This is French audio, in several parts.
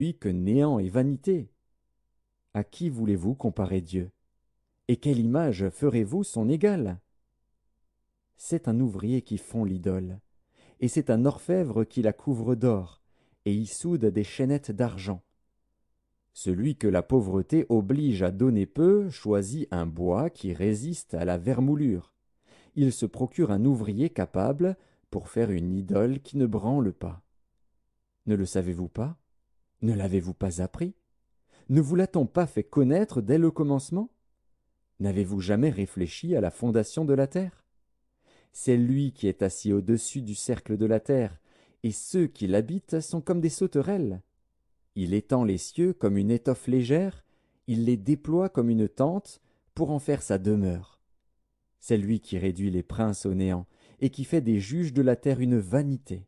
lui que néant et vanité. À qui voulez-vous comparer Dieu? Et quelle image ferez-vous son égal? C'est un ouvrier qui fond l'idole, et c'est un orfèvre qui la couvre d'or, et y soude des chaînettes d'argent. Celui que la pauvreté oblige à donner peu choisit un bois qui résiste à la vermoulure. Il se procure un ouvrier capable pour faire une idole qui ne branle pas. Ne le savez-vous pas? Ne l'avez-vous pas appris? Ne vous l'a-t-on pas fait connaître dès le commencement? N'avez-vous jamais réfléchi à la fondation de la terre? C'est lui qui est assis au-dessus du cercle de la terre, et ceux qui l'habitent sont comme des sauterelles. Il étend les cieux comme une étoffe légère, il les déploie comme une tente pour en faire sa demeure. C'est lui qui réduit les princes au néant, et qui fait des juges de la terre une vanité.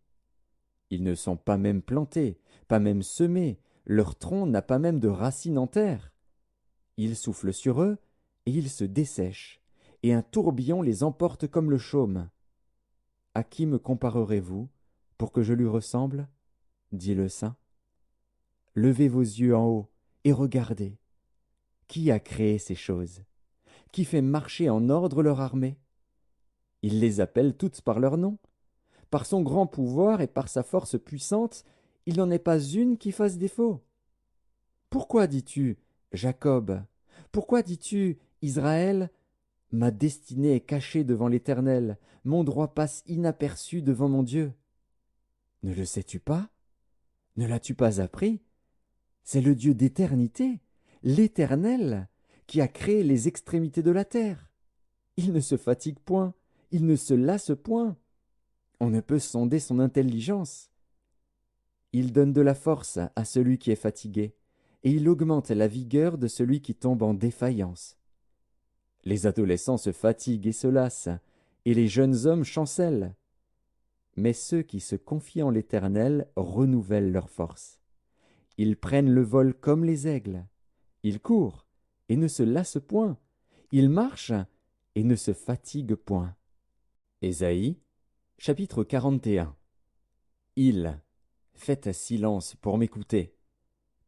Ils ne sont pas même plantés, pas même semés, leur tronc n'a pas même de racines en terre. Il souffle sur eux, et ils se dessèchent, et un tourbillon les emporte comme le chaume. À qui me comparerez-vous, pour que je lui ressemble? Dit le saint. Levez vos yeux en haut, et regardez. Qui a créé ces choses? Qui fait marcher en ordre leur armée? Il les appelle toutes par leur nom. Par son grand pouvoir et par sa force puissante, il n'en est pas une qui fasse défaut. Pourquoi dis-tu, Jacob? Pourquoi dis-tu, Israël? Ma destinée est cachée devant l'Éternel, mon droit passe inaperçu devant mon Dieu. Ne le sais-tu pas? Ne l'as-tu pas appris? C'est le Dieu d'éternité, l'Éternel, qui a créé les extrémités de la terre. Il ne se fatigue point, il ne se lasse point. On ne peut sonder son intelligence. Il donne de la force à celui qui est fatigué, et il augmente la vigueur de celui qui tombe en défaillance. Les adolescents se fatiguent et se lassent, et les jeunes hommes chancellent. Mais ceux qui se confient en l'Éternel renouvellent leur force. Ils prennent le vol comme les aigles. Ils courent et ne se lassent point. Ils marchent et ne se fatiguent point. Ésaïe, chapitre 41. Il, faites silence pour m'écouter.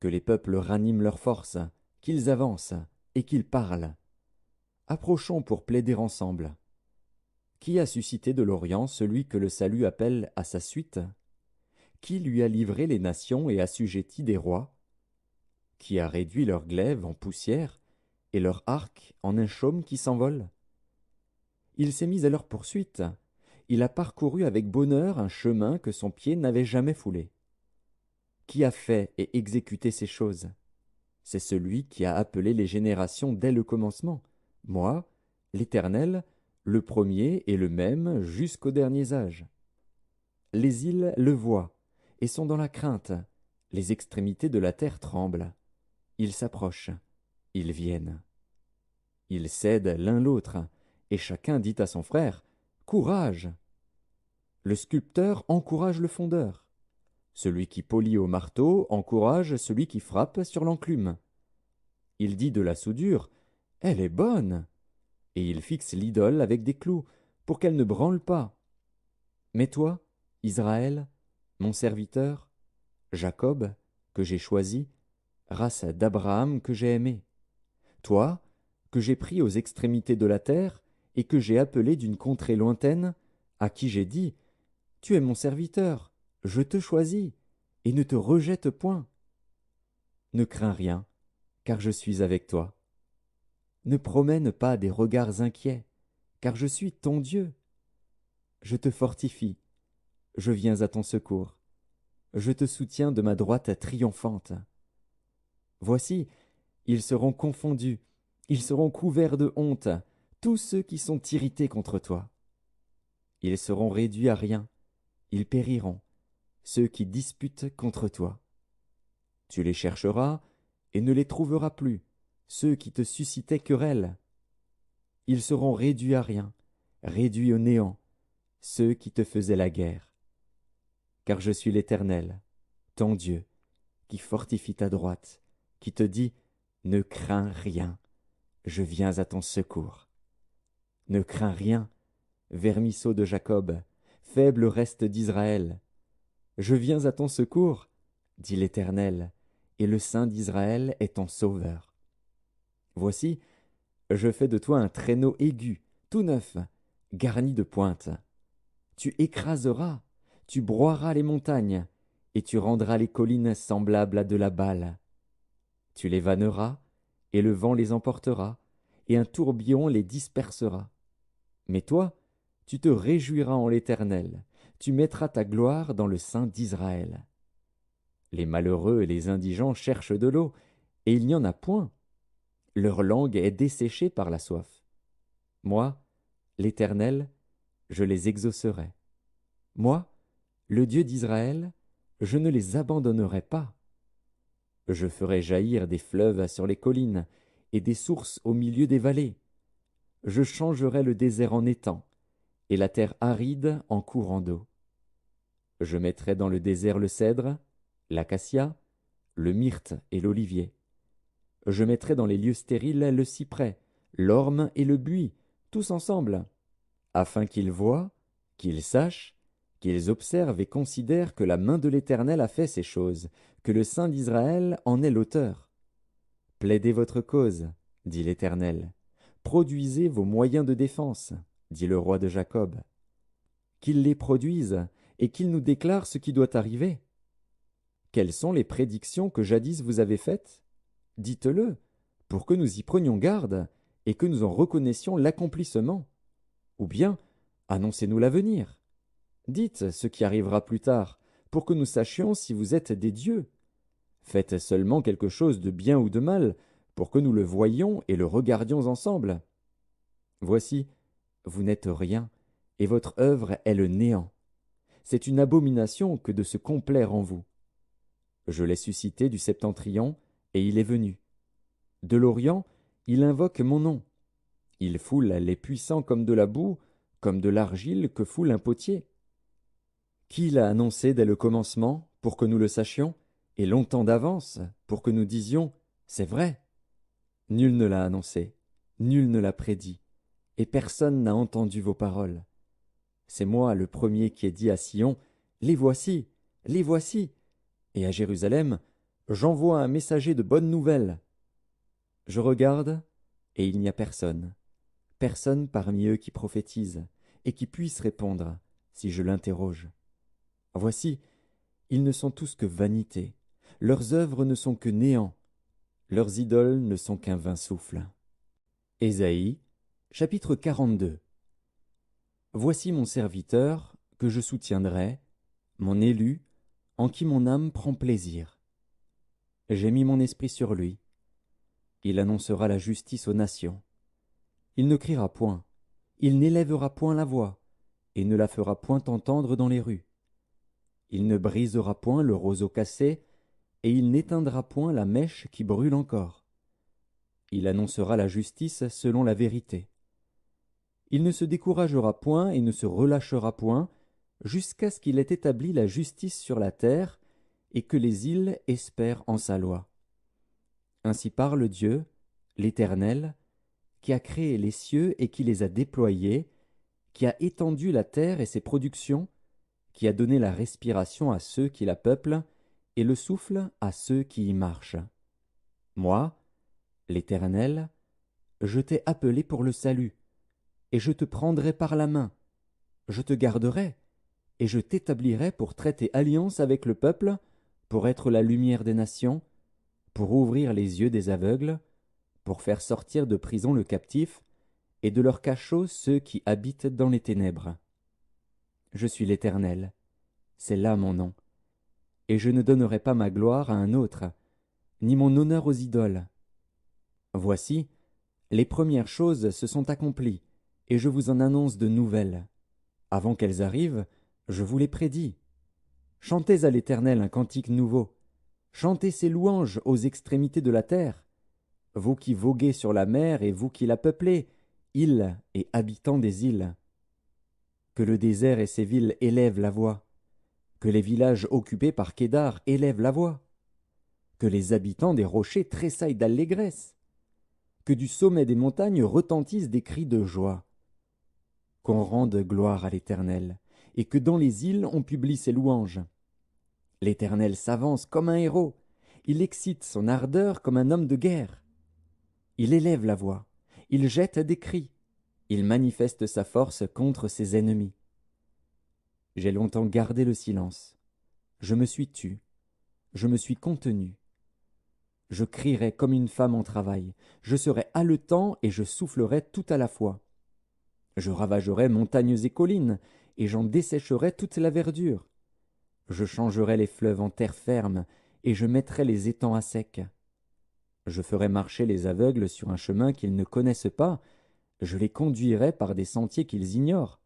Que les peuples raniment leur force, qu'ils avancent et qu'ils parlent. Approchons pour plaider ensemble. Qui a suscité de l'Orient celui que le salut appelle à sa suite? Qui lui a livré les nations et assujetti des rois? Qui a réduit leur glaive en poussière et leur arc en un chaume qui s'envole? Il s'est mis à leur poursuite. Il a parcouru avec bonheur un chemin que son pied n'avait jamais foulé. Qui a fait et exécuté ces choses? C'est celui qui a appelé les générations dès le commencement. Moi, l'Éternel, le premier et le même jusqu'aux derniers âges. Les îles le voient et sont dans la crainte. Les extrémités de la terre tremblent. Ils s'approchent, ils viennent. Ils cèdent l'un l'autre, et chacun dit à son frère, Courage! Le sculpteur encourage le fondeur. Celui qui polit au marteau encourage celui qui frappe sur l'enclume. Il dit de la soudure, Elle est bonne! Et il fixe l'idole avec des clous, pour qu'elle ne branle pas. Mais toi, Israël, mon serviteur, Jacob, que j'ai choisi, race d'Abraham que j'ai aimé, toi, que j'ai pris aux extrémités de la terre, et que j'ai appelé d'une contrée lointaine, à qui j'ai dit, Tu es mon serviteur, je te choisis, et ne te rejette point. Ne crains rien, car je suis avec toi. Ne promène pas des regards inquiets, car je suis ton Dieu. Je te fortifie, je viens à ton secours. Je te soutiens de ma droite triomphante. Voici, ils seront confondus, ils seront couverts de honte, tous ceux qui sont irrités contre toi. Ils seront réduits à rien, ils périront, ceux qui disputent contre toi. Tu les chercheras et ne les trouveras plus, ceux qui te suscitaient querelle. Ils seront réduits à rien, réduits au néant, ceux qui te faisaient la guerre. Car je suis l'Éternel, ton Dieu, qui fortifie ta droite, qui te dit, Ne crains rien, je viens à ton secours. Ne crains rien, vermisseau de Jacob, faible reste d'Israël. Je viens à ton secours, dit l'Éternel, et le Saint d'Israël est ton sauveur. Voici, je fais de toi un traîneau aigu, tout neuf, garni de pointes. Tu écraseras, tu broieras les montagnes, et tu rendras les collines semblables à de la balle. Tu les vanneras, et le vent les emportera, et un tourbillon les dispersera. Mais toi, tu te réjouiras en l'Éternel, tu mettras ta gloire dans le Saint d'Israël. Les malheureux et les indigents cherchent de l'eau, et il n'y en a point. Leur langue est desséchée par la soif. Moi, l'Éternel, je les exaucerai. Moi, le Dieu d'Israël, je ne les abandonnerai pas. Je ferai jaillir des fleuves sur les collines et des sources au milieu des vallées. Je changerai le désert en étang et la terre aride en courant d'eau. Je mettrai dans le désert le cèdre, l'acacia, le myrte et l'olivier. Je mettrai dans les lieux stériles le cyprès, l'orme et le buis, tous ensemble, afin qu'ils voient, qu'ils sachent, qu'ils observent et considèrent que la main de l'Éternel a fait ces choses, que le Saint d'Israël en est l'auteur. Plaidez votre cause, dit l'Éternel. Produisez vos moyens de défense, dit le roi de Jacob. Qu'il les produise et qu'il nous déclare ce qui doit arriver. Quelles sont les prédictions que jadis vous avez faites? Dites-le, pour que nous y prenions garde et que nous en reconnaissions l'accomplissement. Ou bien, annoncez-nous l'avenir. Dites ce qui arrivera plus tard, pour que nous sachions si vous êtes des dieux. Faites seulement quelque chose de bien ou de mal, pour que nous le voyions et le regardions ensemble. Voici, vous n'êtes rien, et votre œuvre est le néant. C'est une abomination que de se complaire en vous. Je l'ai suscité du septentrion, et il est venu. De l'Orient, il invoque mon nom. Il foule les puissants comme de la boue, comme de l'argile que foule un potier. Qui l'a annoncé dès le commencement, pour que nous le sachions, et longtemps d'avance, pour que nous disions « C'est vrai ». Nul ne l'a annoncé, nul ne l'a prédit, et personne n'a entendu vos paroles. C'est moi le premier qui ai dit à Sion « Les voici, les voici », et à Jérusalem « J'envoie un messager de bonnes nouvelles ». Je regarde, et il n'y a personne, personne parmi eux qui prophétise, et qui puisse répondre, si je l'interroge. Voici, ils ne sont tous que vanité, leurs œuvres ne sont que néant, leurs idoles ne sont qu'un vain souffle. Ésaïe, chapitre 42. Voici mon serviteur, que je soutiendrai, mon élu, en qui mon âme prend plaisir. J'ai mis mon esprit sur lui. Il annoncera la justice aux nations. Il ne criera point, il n'élèvera point la voix, et ne la fera point entendre dans les rues. Il ne brisera point le roseau cassé, et il n'éteindra point la mèche qui brûle encore. Il annoncera la justice selon la vérité. Il ne se découragera point et ne se relâchera point, jusqu'à ce qu'il ait établi la justice sur la terre, et que les îles espèrent en sa loi. Ainsi parle Dieu, l'Éternel, qui a créé les cieux et qui les a déployés, qui a étendu la terre et ses productions, qui a donné la respiration à ceux qui la peuplent, et le souffle à ceux qui y marchent. Moi, l'Éternel, je t'ai appelé pour le salut, et je te prendrai par la main, je te garderai, et je t'établirai pour traiter alliance avec le peuple, pour être la lumière des nations, pour ouvrir les yeux des aveugles, pour faire sortir de prison le captif, et de leur cachot ceux qui habitent dans les ténèbres. Je suis l'Éternel, c'est là mon nom, et je ne donnerai pas ma gloire à un autre, ni mon honneur aux idoles. Voici, les premières choses se sont accomplies, et je vous en annonce de nouvelles. Avant qu'elles arrivent, je vous les prédis. Chantez à l'Éternel un cantique nouveau. Chantez ses louanges aux extrémités de la terre. Vous qui voguez sur la mer et vous qui la peuplez, îles et habitants des îles. Que le désert et ses villes élèvent la voix. Que les villages occupés par Kédar élèvent la voix. Que les habitants des rochers tressaillent d'allégresse. Que du sommet des montagnes retentissent des cris de joie. Qu'on rende gloire à l'Éternel, et que dans les îles on publie ses louanges. L'Éternel s'avance comme un héros, Il excite son ardeur comme un homme de guerre. Il élève la voix, il jette des cris, il manifeste sa force contre ses ennemis. J'ai longtemps gardé le silence. Je me suis tu, je me suis contenu. Je crierai comme une femme en travail, je serai haletant et je soufflerai tout à la fois. Je ravagerai montagnes et collines, et j'en dessécherai toute la verdure. Je changerai les fleuves en terre ferme, et je mettrai les étangs à sec. Je ferai marcher les aveugles sur un chemin qu'ils ne connaissent pas, je les conduirai par des sentiers qu'ils ignorent.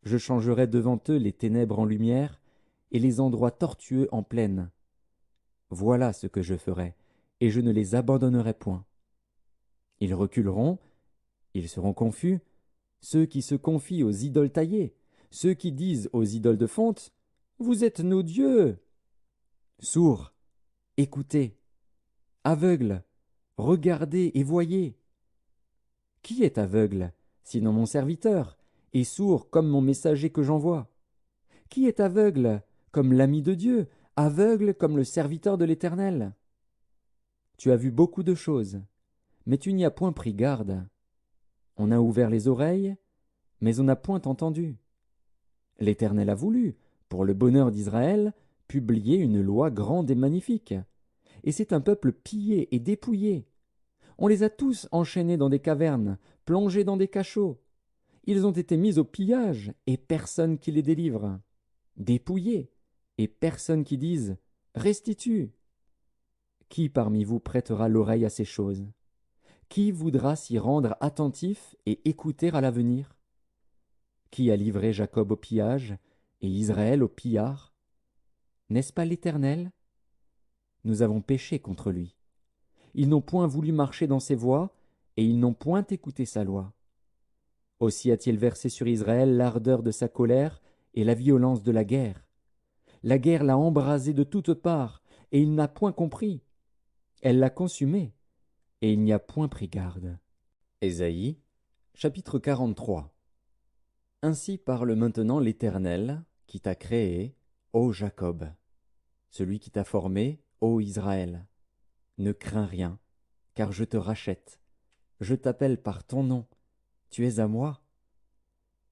Je changerai devant eux les ténèbres en lumière, et les endroits tortueux en plaine. Voilà ce que je ferai, et je ne les abandonnerai point. Ils reculeront, ils seront confus, ceux qui se confient aux idoles taillées, ceux qui disent aux idoles de fonte, « Vous êtes nos dieux !» Sourds, écoutez, aveugles, regardez et voyez. Qui est aveugle, sinon mon serviteur, et sourd comme mon messager que j'envoie? Qui est aveugle, comme l'ami de Dieu, aveugle comme le serviteur de l'Éternel? Tu as vu beaucoup de choses, mais tu n'y as point pris garde. On a ouvert les oreilles, mais on n'a point entendu. L'Éternel a voulu, pour le bonheur d'Israël, publier une loi grande et magnifique. Et c'est un peuple pillé et dépouillé. On les a tous enchaînés dans des cavernes, plongés dans des cachots. Ils ont été mis au pillage, et personne qui les délivre. Dépouillés, et personne qui dise « Restitue ». Qui parmi vous prêtera l'oreille à ces choses? Qui voudra s'y rendre attentif et écouter à l'avenir? Qui a livré Jacob au pillage et Israël au pillard? N'est-ce pas l'Éternel? Nous avons péché contre lui. Ils n'ont point voulu marcher dans ses voies, et ils n'ont point écouté sa loi. Aussi a-t-il versé sur Israël l'ardeur de sa colère et la violence de la guerre. La guerre l'a embrasé de toutes parts, et il n'a point compris. Elle l'a consumé, et il n'y a point pris garde. Ésaïe, chapitre 43. Ainsi parle maintenant l'Éternel, qui t'a créé, ô Jacob, celui qui t'a formé, ô Israël. Ne crains rien, car je te rachète. Je t'appelle par ton nom, tu es à moi.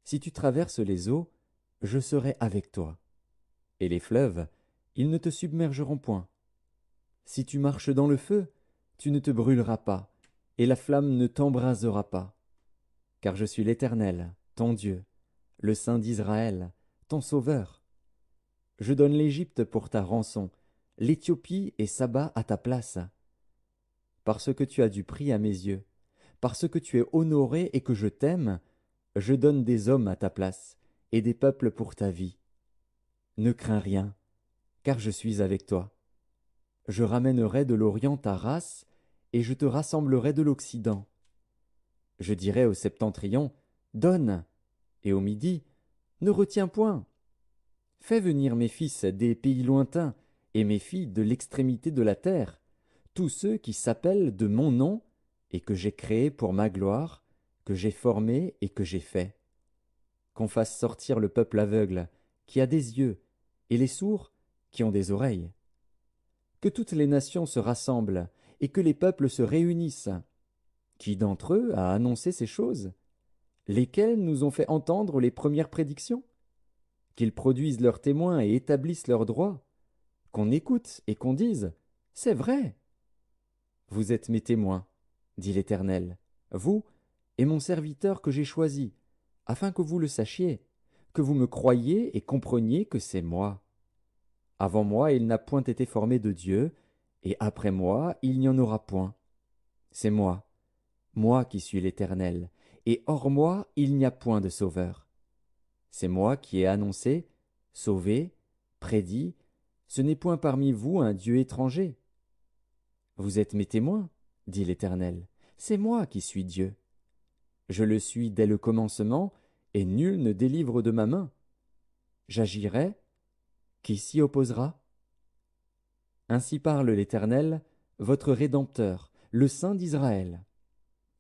Si tu traverses les eaux, je serai avec toi. Et les fleuves, ils ne te submergeront point. Si tu marches dans le feu, tu ne te brûleras pas, et la flamme ne t'embrasera pas. Car je suis l'Éternel, ton Dieu, le Saint d'Israël, ton Sauveur. Je donne l'Égypte pour ta rançon, l'Éthiopie et Saba à ta place. Parce que tu as du prix à mes yeux, parce que tu es honoré et que je t'aime, je donne des hommes à ta place, et des peuples pour ta vie. Ne crains rien, car je suis avec toi. Je ramènerai de l'Orient ta race, et je te rassemblerai de l'Occident. Je dirai au septentrion, donne, et au midi, ne retiens point. Fais venir mes fils des pays lointains, et mes filles de l'extrémité de la terre, tous ceux qui s'appellent de mon nom, et que j'ai créés pour ma gloire, que j'ai formés et que j'ai fait. Qu'on fasse sortir le peuple aveugle, qui a des yeux, et les sourds, qui ont des oreilles. Que toutes les nations se rassemblent, et que les peuples se réunissent. Qui d'entre eux a annoncé ces choses? Lesquels nous ont fait entendre les premières prédictions? Qu'ils produisent leurs témoins et établissent leurs droits. Qu'on écoute et qu'on dise, c'est vrai. Vous êtes mes témoins, dit l'Éternel, vous et mon serviteur que j'ai choisi, afin que vous le sachiez, que vous me croyiez et compreniez que c'est moi. Avant moi il n'a point été formé de Dieu, et après moi il n'y en aura point. C'est moi qui suis l'Éternel, et hors moi il n'y a point de sauveur. C'est moi qui ai annoncé, sauvé, prédit, ce n'est point parmi vous un Dieu étranger. Vous êtes mes témoins, dit l'Éternel, c'est moi qui suis Dieu. Je le suis dès le commencement, et nul ne délivre de ma main. J'agirai, qui s'y opposera? Ainsi parle l'Éternel, votre Rédempteur, le Saint d'Israël.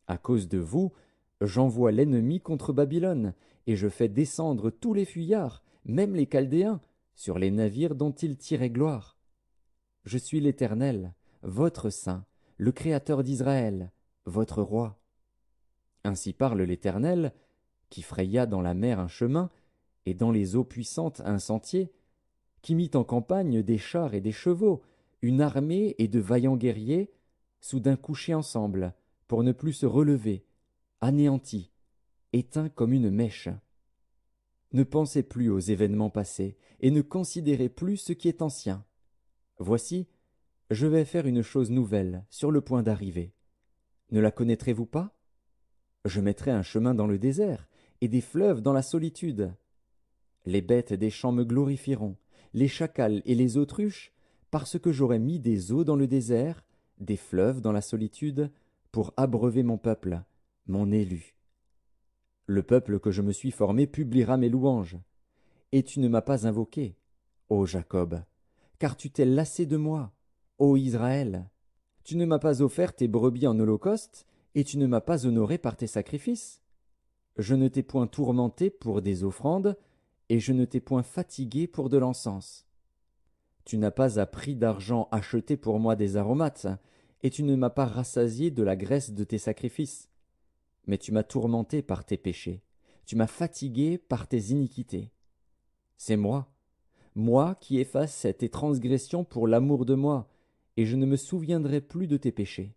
À cause de vous, j'envoie l'ennemi contre Babylone, et je fais descendre tous les fuyards, même les Chaldéens, sur les navires dont ils tiraient gloire. Je suis l'Éternel, votre Saint, le Créateur d'Israël, votre Roi. Ainsi parle l'Éternel, qui fraya dans la mer un chemin, et dans les eaux puissantes un sentier, qui mit en campagne des chars et des chevaux, une armée et de vaillants guerriers, soudain couchés ensemble, pour ne plus se relever, anéantis, éteints comme une mèche. Ne pensez plus aux événements passés, et ne considérez plus ce qui est ancien. Voici, je vais faire une chose nouvelle, sur le point d'arriver. Ne la connaîtrez-vous pas? Je mettrai un chemin dans le désert, et des fleuves dans la solitude. Les bêtes des champs me glorifieront, les chacals et les autruches, parce que j'aurai mis des eaux dans le désert, des fleuves dans la solitude, pour abreuver mon peuple, mon élu. Le peuple que je me suis formé publiera mes louanges. Et tu ne m'as pas invoqué, ô Jacob, car tu t'es lassé de moi, ô Israël. Tu ne m'as pas offert tes brebis en holocauste, et tu ne m'as pas honoré par tes sacrifices. Je ne t'ai point tourmenté pour des offrandes, et je ne t'ai point fatigué pour de l'encens. Tu n'as pas à prix d'argent acheté pour moi des aromates, et tu ne m'as pas rassasié de la graisse de tes sacrifices. Mais tu m'as tourmenté par tes péchés, tu m'as fatigué par tes iniquités. C'est moi qui efface tes transgressions pour l'amour de moi, et je ne me souviendrai plus de tes péchés.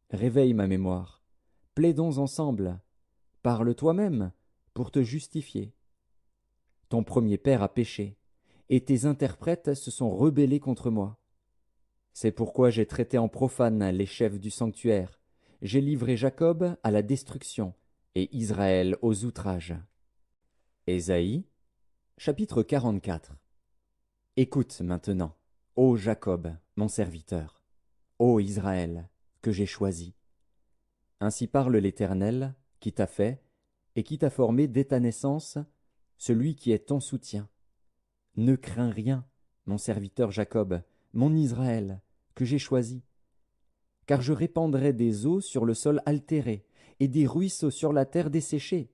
Réveille ma mémoire, plaidons ensemble, parle toi-même pour te justifier. Ton premier père a péché, et tes interprètes se sont rebellés contre moi. C'est pourquoi j'ai traité en profane les chefs du sanctuaire, j'ai livré Jacob à la destruction, et Israël aux outrages. Ésaïe, chapitre 44. Écoute maintenant, ô Jacob, mon serviteur, ô Israël, que j'ai choisi. Ainsi parle l'Éternel, qui t'a fait, et qui t'a formé dès ta naissance, celui qui est ton soutien. Ne crains rien, mon serviteur Jacob, mon Israël, que j'ai choisi. Car je répandrai des eaux sur le sol altéré, et des ruisseaux sur la terre desséchée.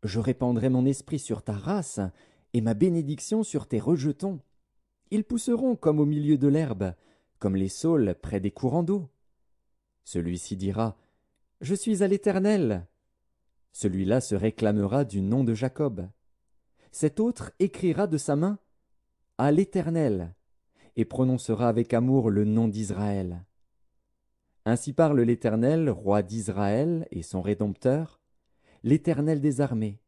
Je répandrai mon esprit sur ta race, et ma bénédiction sur tes rejetons. Ils pousseront comme au milieu de l'herbe, comme les saules près des courants d'eau. Celui-ci dira, je suis à l'Éternel. Celui-là se réclamera du nom de Jacob. Cet autre écrira de sa main, à l'Éternel, et prononcera avec amour le nom d'Israël. Ainsi parle l'Éternel, roi d'Israël et son Rédempteur, l'Éternel des armées.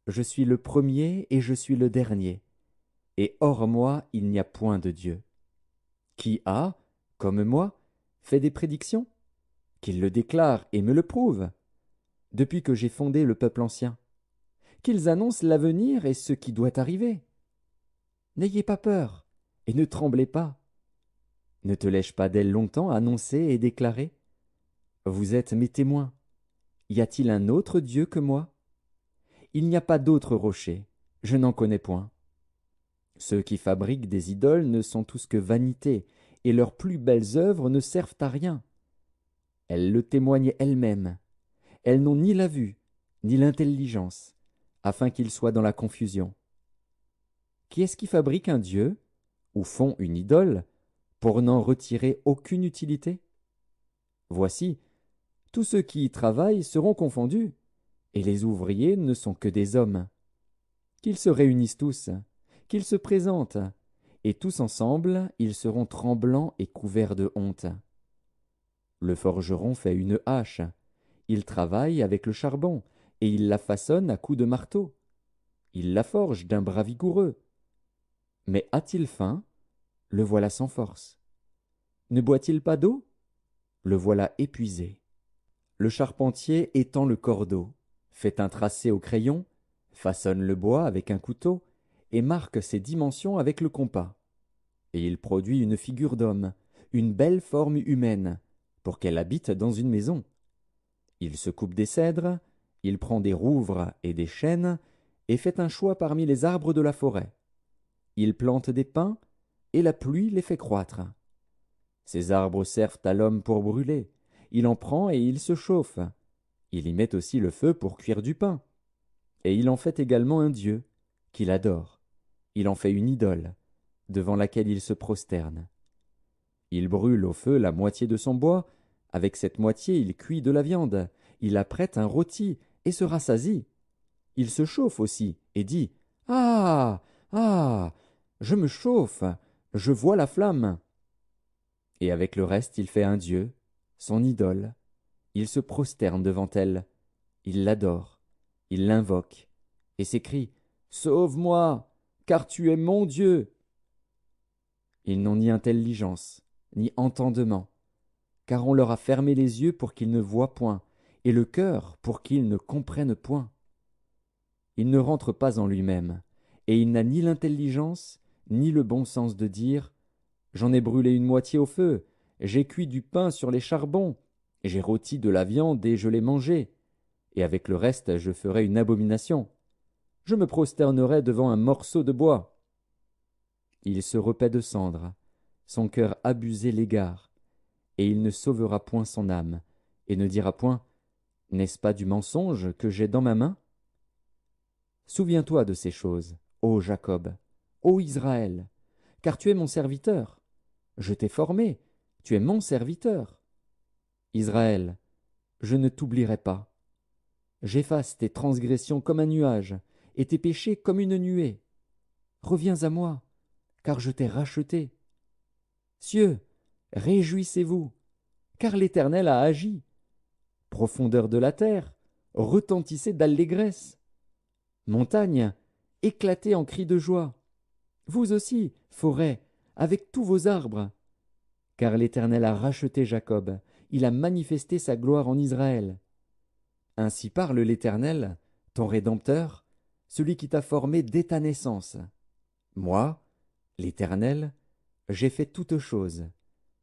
Je suis le premier et je suis le dernier, et hors moi il n'y a point de Dieu. Qui a, comme moi, fait des prédictions? Qu'il le déclare et me le prouve, depuis que j'ai fondé le peuple ancien. Qu'ils annoncent l'avenir et ce qui doit arriver. N'ayez pas peur, et ne tremblez pas. Ne te l'ai-je pas d'elle longtemps annoncé et déclaré? Vous êtes mes témoins. Y a-t-il un autre Dieu que moi? Il n'y a pas d'autre rocher, je n'en connais point. Ceux qui fabriquent des idoles ne sont tous que vanité, et leurs plus belles œuvres ne servent à rien. Elles le témoignent elles-mêmes. Elles n'ont ni la vue, ni l'intelligence, afin qu'ils soient dans la confusion. Qui est-ce qui fabrique un Dieu, ou font une idole, pour n'en retirer aucune utilité? Voici, tous ceux qui y travaillent seront confondus, et les ouvriers ne sont que des hommes. Qu'ils se réunissent tous, qu'ils se présentent, et tous ensemble ils seront tremblants et couverts de honte. Le forgeron fait une hache, il travaille avec le charbon, et il la façonne à coups de marteau. Il la forge d'un bras vigoureux. Mais a-t-il faim? Le voilà sans force. Ne boit-il pas d'eau? Le voilà épuisé. Le charpentier étend le cordeau, fait un tracé au crayon, façonne le bois avec un couteau, et marque ses dimensions avec le compas. Et il produit une figure d'homme, une belle forme humaine, pour qu'elle habite dans une maison. Il se coupe des cèdres, il prend des rouvres et des chênes, et fait un choix parmi les arbres de la forêt. Il plante des pins, et la pluie les fait croître. Ces arbres servent à l'homme pour brûler. Il en prend et il se chauffe. Il y met aussi le feu pour cuire du pain. Et il en fait également un dieu, qu'il adore. Il en fait une idole, devant laquelle il se prosterne. Il brûle au feu la moitié de son bois, avec cette moitié il cuit de la viande, il apprête un rôti et se rassasie. Il se chauffe aussi et dit « Ah! Ah! Je me chauffe, je vois la flamme !» Et avec le reste il fait un dieu, son idole. Il se prosterne devant elle, il l'adore, il l'invoque, et s'écrie « Sauve-moi, car tu es mon Dieu !» Ils n'ont ni intelligence, ni entendement, car on leur a fermé les yeux pour qu'ils ne voient point, et le cœur pour qu'ils ne comprennent point. Il ne rentre pas en lui-même, et il n'a ni l'intelligence, ni le bon sens de dire « J'en ai brûlé une moitié au feu, j'ai cuit du pain sur les charbons, j'ai rôti de la viande et je l'ai mangée, et avec le reste je ferai une abomination. Je me prosternerai devant un morceau de bois. » Il se repaît de cendres, son cœur abusé l'égare, et il ne sauvera point son âme, et ne dira point « N'est-ce pas du mensonge que j'ai dans ma main ?» Souviens-toi de ces choses, ô Jacob, ô Israël, car tu es mon serviteur. Je t'ai formé, tu es mon serviteur. Israël, je ne t'oublierai pas. J'efface tes transgressions comme un nuage, et tes péchés comme une nuée. Reviens à moi, car je t'ai racheté. Cieux, réjouissez-vous, car l'Éternel a agi. Profondeur de la terre, retentissez d'allégresse. Montagnes, éclatez en cris de joie. Vous aussi, forêts, avec tous vos arbres. Car l'Éternel a racheté Jacob, il a manifesté sa gloire en Israël. Ainsi parle l'Éternel, ton Rédempteur, celui qui t'a formé dès ta naissance. Moi, l'Éternel, j'ai fait toutes choses,